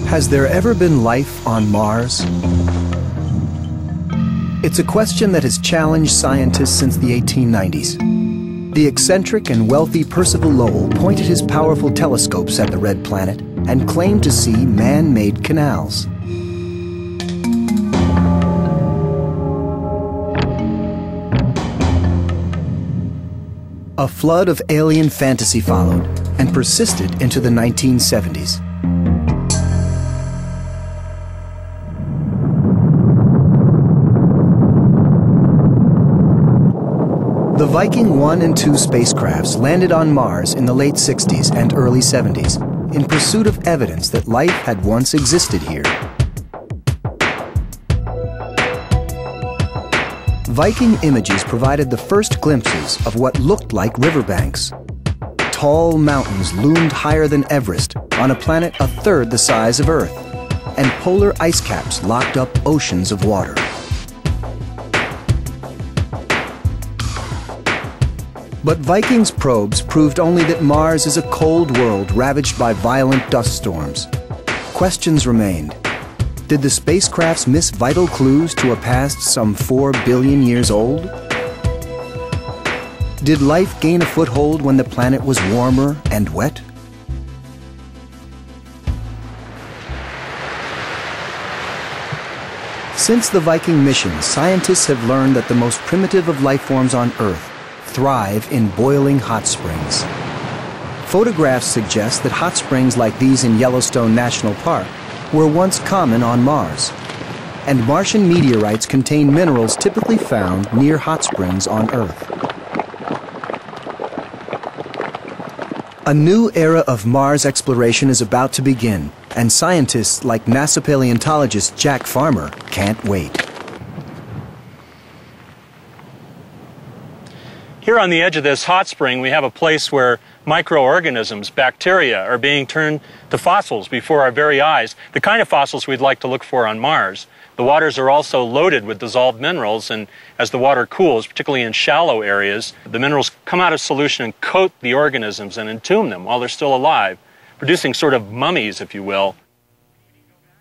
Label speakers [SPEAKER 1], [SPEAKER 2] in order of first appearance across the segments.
[SPEAKER 1] Has there ever been life on Mars? It's a question that has challenged scientists since the 1890s. The eccentric and wealthy Percival Lowell pointed his powerful telescopes at the red planet and claimed to see man-made canals. A flood of alien fantasy followed and persisted into the 1970s. The Viking 1 and 2 spacecrafts landed on Mars in the late 60s and early 70s in pursuit of evidence that life had once existed here. Viking images provided the first glimpses of what looked like riverbanks. Tall mountains loomed higher than Everest on a planet a third the size of Earth, and polar ice caps locked up oceans of water. But Viking's probes proved only that Mars is a cold world ravaged by violent dust storms. Questions remained. Did the spacecrafts miss vital clues to a past some 4 billion years old? Did life gain a foothold when the planet was warmer and wet? Since the Viking mission, scientists have learned that the most primitive of life forms on Earth thrive in boiling hot springs. Photographs suggest that hot springs like these in Yellowstone National Park were once common on Mars, and Martian meteorites contain minerals typically found near hot springs on Earth. A new era of Mars exploration is about to begin, and scientists like NASA paleontologist Jack Farmer can't wait.
[SPEAKER 2] Here on the edge of this hot spring, we have a place where microorganisms, bacteria, are being turned to fossils before our very eyes, the kind of fossils we'd like to look for on Mars. The waters are also loaded with dissolved minerals, and as the water cools, particularly in shallow areas, the minerals come out of solution and coat the organisms and entomb them while they're still alive, producing sort of mummies, if you will.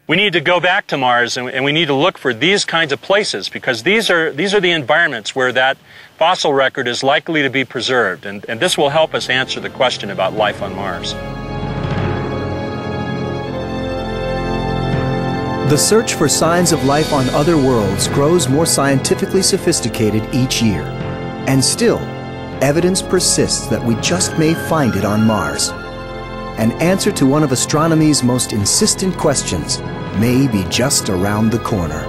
[SPEAKER 2] We need to go back to Mars, and we need to look for these kinds of places, because these are the environments where that fossil record is likely to be preserved, and this will help us answer the question about life on Mars.
[SPEAKER 1] The search for signs of life on other worlds grows more scientifically sophisticated each year, and still, evidence persists that we just may find it on Mars. An answer to one of astronomy's most insistent questions may be just around the corner.